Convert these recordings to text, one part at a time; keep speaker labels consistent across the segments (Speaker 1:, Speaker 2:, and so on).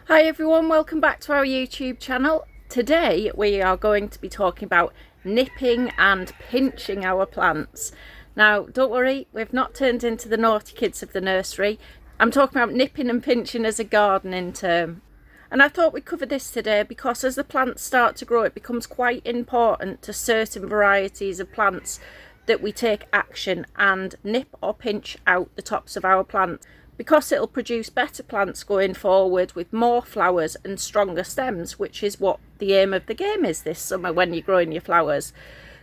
Speaker 1: Hi everyone, welcome back to our YouTube channel. Today we are going to be talking about nipping and pinching our plants. Now don't worry, we've not turned into the naughty kids of the nursery. I'm talking about nipping and pinching as a gardening term. And I thought we'd cover this today because as the plants start to grow, it becomes quite important to certain varieties of plants that we take action and nip or pinch out the tops of our plants, because it'll produce better plants going forward with more flowers and stronger stems, which is what the aim of the game is this summer when you're growing your flowers.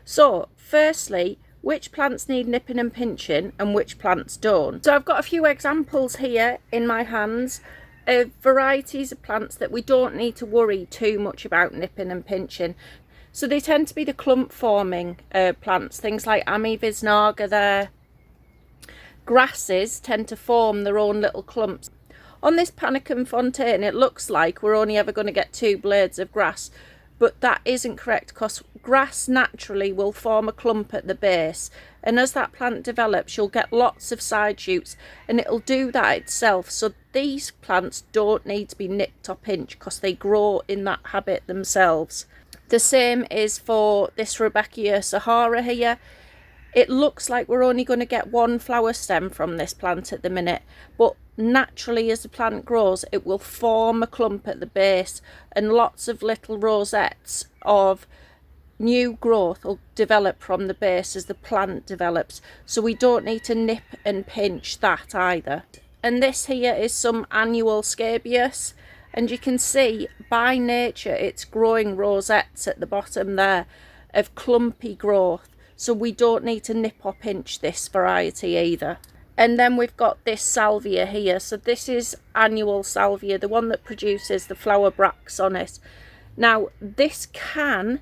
Speaker 1: So firstly, which plants need nipping and pinching and which plants don't. So I've got a few examples here in my hands of varieties of plants that we don't need to worry too much about nipping and pinching. So they tend to be the clump forming plants, things like Amivisnaga there. Grasses tend to form their own little clumps. On this Panicum fontaine, it looks like we're only ever going to get 2 blades of grass, but that isn't correct, because grass naturally will form a clump at the base, and as that plant develops you'll get lots of side shoots, and it'll do that itself. So these plants don't need to be nipped or pinched because they grow in that habit themselves. The same is for this Rudbeckia Sahara here. It looks like we're only going to get 1 flower stem from this plant at the minute, but naturally as the plant grows it will form a clump at the base, and lots of little rosettes of new growth will develop from the base as the plant develops. So we don't need to nip and pinch that either. And this here is some annual scabious, and you can see by nature it's growing rosettes at the bottom there of clumpy growth. So we don't need to nip or pinch this variety either. And then we've got this salvia here. So this is annual salvia, the one that produces the flower bracts on it. Now this can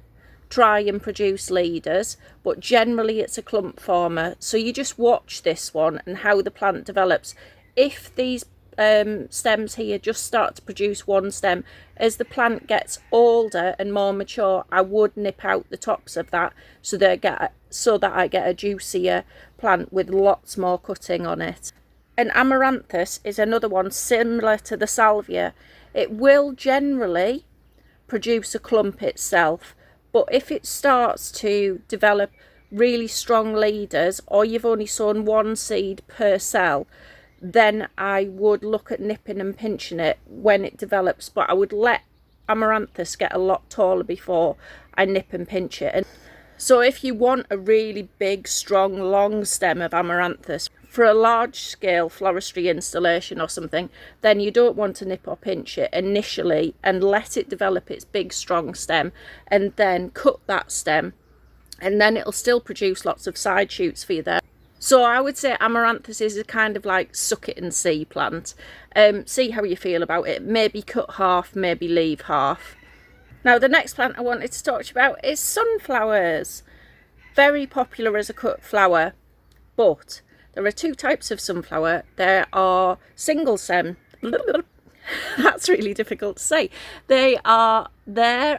Speaker 1: try and produce leaders, but generally it's a clump former. So you just watch this one and how the plant develops. If these stems here just start to produce 1 stem, as the plant gets older and more mature, I would nip out the tops of that so that I get a juicier plant with lots more cutting on it. And Amaranthus is another one similar to the salvia. It will generally produce a clump itself, but if it starts to develop really strong leaders, or you've only sown 1 seed per cell, then I would look at nipping and pinching it when it develops. But I would let Amaranthus get a lot taller before I nip and pinch it. And so if you want a really big, strong, long stem of Amaranthus for a large scale floristry installation or something, then you don't want to nip or pinch it initially and let it develop its big, strong stem, and then cut that stem, and then it'll still produce lots of side shoots for you there. So I would say Amaranthus is a kind of like suck it and see plant. See how you feel about it. Maybe cut half, maybe leave half. Now the next plant I wanted to talk to you about is sunflowers. Very popular as a cut flower, but there are 2 types of sunflower. There are single stem. That's really difficult to say. There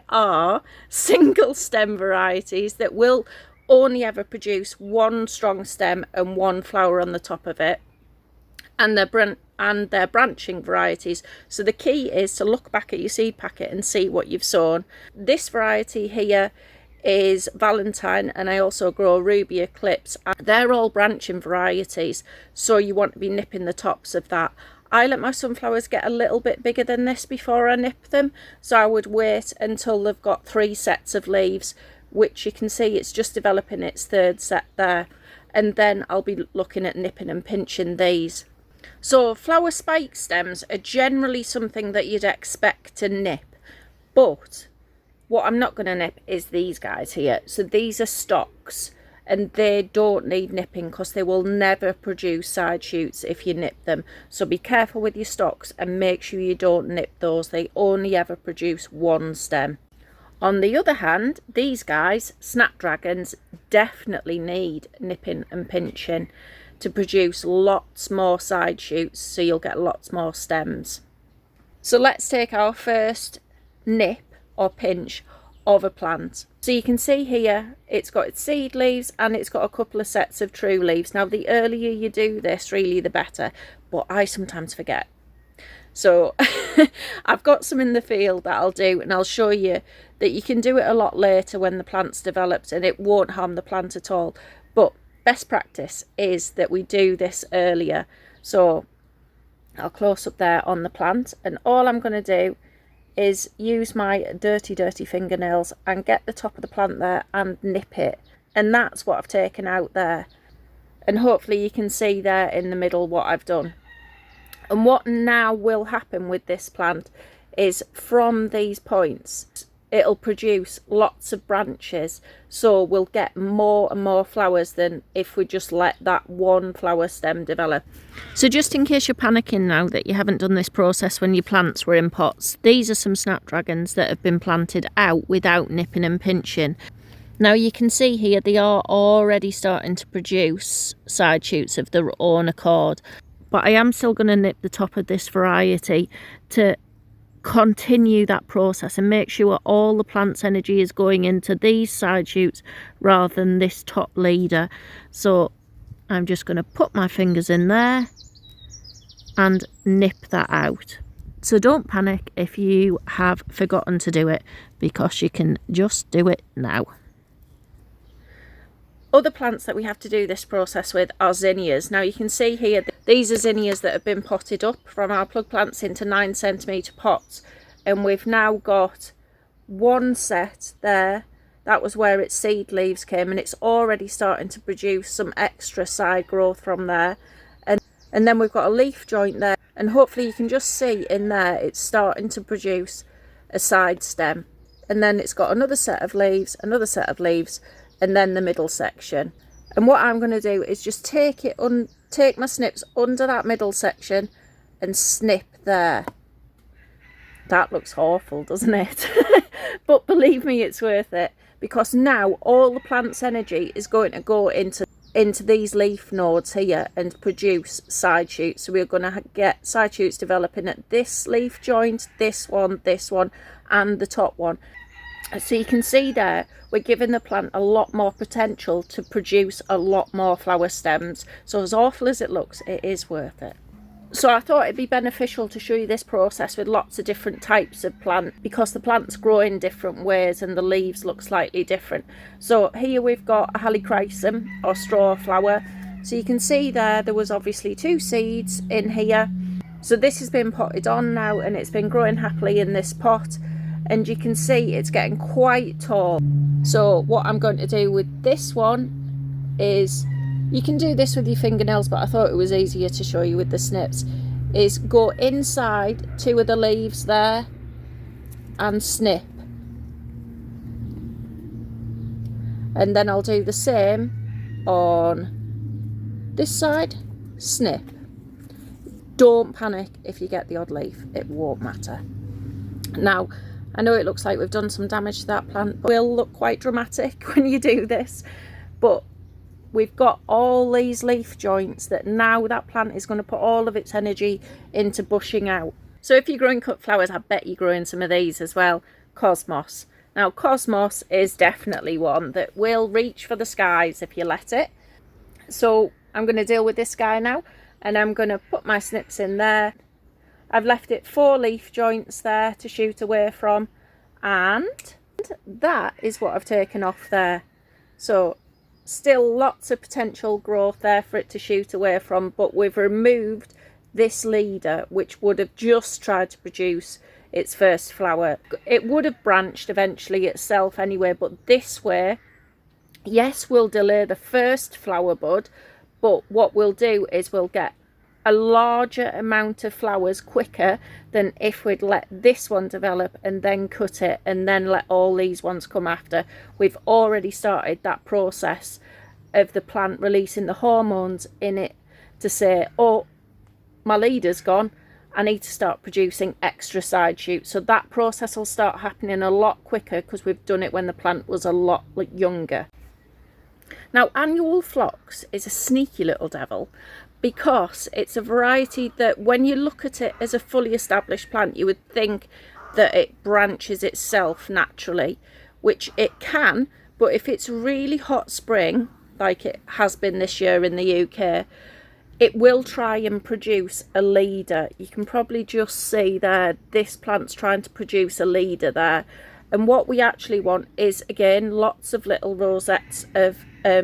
Speaker 1: are single stem varieties that will only ever produce 1 strong stem and 1 flower on the top of it, and they're branching varieties. So the key is to look back at your seed packet and see what you've sown. This variety here is Valentine, and I also grow Ruby Eclipse. They're all branching varieties, so you want to be nipping the tops of that. I let my sunflowers get a little bit bigger than this before I nip them, so I would wait until they've got 3 sets of leaves, which you can see it's just developing its 3rd set there, and then I'll be looking at nipping and pinching these. So flower spike stems are generally something that you'd expect to nip, but what I'm not going to nip is these guys here. So these are stocks, and they don't need nipping because they will never produce side shoots if you nip them. So be careful with your stocks and make sure you don't nip those. They only ever produce 1 stem. On the other hand, these guys, snapdragons, definitely need nipping and pinching to produce lots more side shoots, so you'll get lots more stems. So let's take our first nip or pinch of a plant. So you can see here it's got its seed leaves and it's got a couple of sets of true leaves. Now the earlier you do this, really the better, but I sometimes forget. So I've got some in the field that I'll do, and I'll show you that you can do it a lot later when the plant's developed and it won't harm the plant at all. But best practice is that we do this earlier. So I'll close up there on the plant, and all I'm going to do is use my dirty fingernails and get the top of the plant there and nip it. And that's what I've taken out there. And hopefully you can see there in the middle what I've done. And what now will happen with this plant is from these points, it'll produce lots of branches. So we'll get more and more flowers than if we just let that one flower stem develop. So just in case you're panicking now that you haven't done this process when your plants were in pots, these are some snapdragons that have been planted out without nipping and pinching. Now you can see here they are already starting to produce side shoots of their own accord. But I am still going to nip the top of this variety to continue that process and make sure all the plant's energy is going into these side shoots rather than this top leader. So I'm just going to put my fingers in there and nip that out. So don't panic if you have forgotten to do it, because you can just do it now. Other plants that we have to do this process with are zinnias. Now you can see here, these are zinnias that have been potted up from our plug plants into 9cm pots. And we've now got one set there. That was where its seed leaves came, and it's already starting to produce some extra side growth from there. And then we've got a leaf joint there. And hopefully you can just see in there, it's starting to produce a side stem. And then it's got another set of leaves, and then the middle section. And what I'm going to do is just take my snips under that middle section and snip there. That looks awful, doesn't it? But believe me, it's worth it, because now all the plant's energy is going to go into these leaf nodes here and produce side shoots. So we're going to get side shoots developing at this leaf joint, this one, and the top one. So you can see there, we're giving the plant a lot more potential to produce a lot more flower stems. So as awful as it looks, it is worth it. So I thought it'd be beneficial to show you this process with lots of different types of plant, because the plants grow in different ways and the leaves look slightly different. So here we've got a helichrysum or straw flower. So you can see there was obviously 2 seeds in here. So this has been potted on now, and it's been growing happily in this pot. And you can see it's getting quite tall. So what I'm going to do with this one is, you can do this with your fingernails, but I thought it was easier to show you with the snips, is go inside 2 of the leaves there and snip. And then I'll do the same on this side, snip. Don't panic if you get the odd leaf, it won't matter. Now, I know it looks like we've done some damage to that plant, but it will look quite dramatic when you do this. But we've got all these leaf joints that now that plant is going to put all of its energy into bushing out. So if you're growing cut flowers, I bet you're growing some of these as well. Cosmos. Now Cosmos is definitely one that will reach for the skies if you let it. So I'm going to deal with this guy now, and I'm going to put my snips in there. I've left it 4 leaf joints there to shoot away from, and that is what I've taken off there. So still lots of potential growth there for it to shoot away from, but we've removed this leader, which would have just tried to produce its first flower. It would have branched eventually itself anyway, but this way, yes, we'll delay the first flower bud, but what we'll do is we'll get a larger amount of flowers quicker than if we'd let this one develop and then cut it and then let all these ones come after. We've already started that process of the plant releasing the hormones in it to say, oh, my leader's gone, I need to start producing extra side shoots. So that process will start happening a lot quicker because we've done it when the plant was a lot younger. Now, annual phlox is a sneaky little devil, because it's a variety that when you look at it as a fully established plant, you would think that it branches itself naturally, which it can, but if it's really hot spring, like it has been this year in the UK, it will try and produce a leader. You can probably just see there, this plant's trying to produce a leader there. And what we actually want is, again, lots of little rosettes of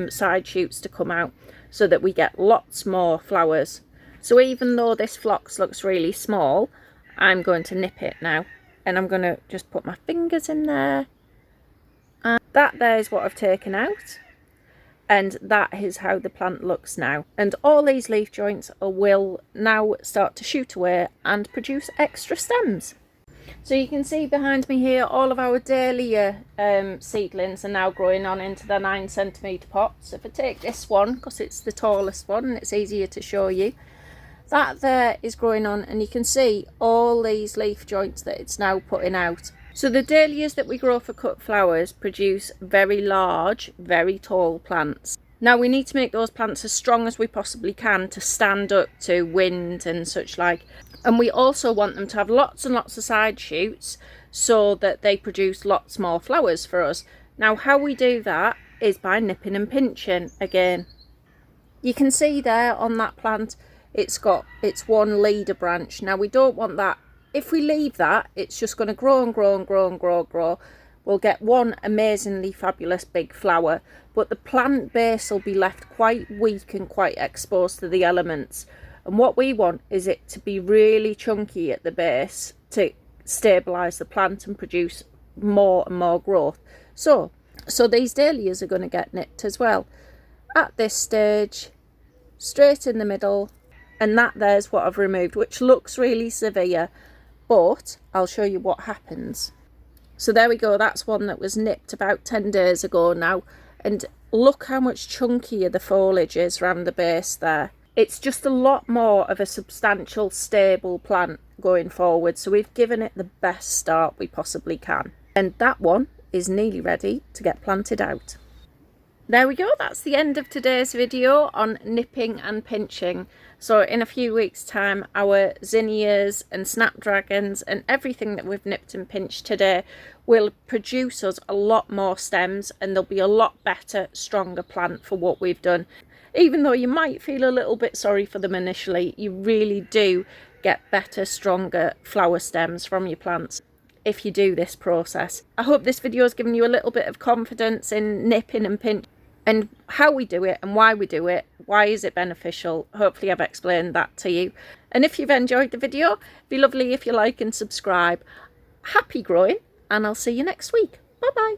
Speaker 1: side shoots to come out so that we get lots more flowers. So even though this phlox looks really small, I'm going to nip it now. And I'm going to just put my fingers in there. And that there is what I've taken out. And that is how the plant looks now. And all these leaf joints will now start to shoot away and produce extra stems. So you can see behind me here, all of our dahlia seedlings are now growing on into the 9cm pots. If I take this one, because it's the tallest one and it's easier to show you, that there is growing on, and you can see all these leaf joints that it's now putting out. So the dahlias that we grow for cut flowers produce very large, very tall plants. Now we need to make those plants as strong as we possibly can to stand up to wind and such like. And we also want them to have lots and lots of side shoots so that they produce lots more flowers for us. Now how we do that is by nipping and pinching again. You can see there on that plant, it's got its one leader branch. Now we don't want that. If we leave that, it's just going to grow and grow and grow and grow and grow. We'll get one amazingly fabulous big flower, but the plant base will be left quite weak and quite exposed to the elements. And what we want is it to be really chunky at the base to stabilise the plant and produce more and more growth. So these dahlias are going to get nipped as well. At this stage, straight in the middle, and that there's what I've removed, which looks really severe. But I'll show you what happens. So there we go, that's one that was nipped about 10 days ago now. And look how much chunkier the foliage is around the base there. It's just a lot more of a substantial, stable plant going forward. So we've given it the best start we possibly can. And that one is nearly ready to get planted out. There we go, that's the end of today's video on nipping and pinching. So in a few weeks' time, our zinnias and snapdragons and everything that we've nipped and pinched today will produce us a lot more stems, and they'll be a lot better, stronger plant for what we've done. Even though you might feel a little bit sorry for them initially, you really do get better, stronger flower stems from your plants if you do this process. I hope this video has given you a little bit of confidence in nipping and pinching and how we do it and why we do it. Why is it beneficial? Hopefully I've explained that to you. And if you've enjoyed the video, it'd be lovely if you like and subscribe. Happy growing, and I'll see you next week. Bye bye.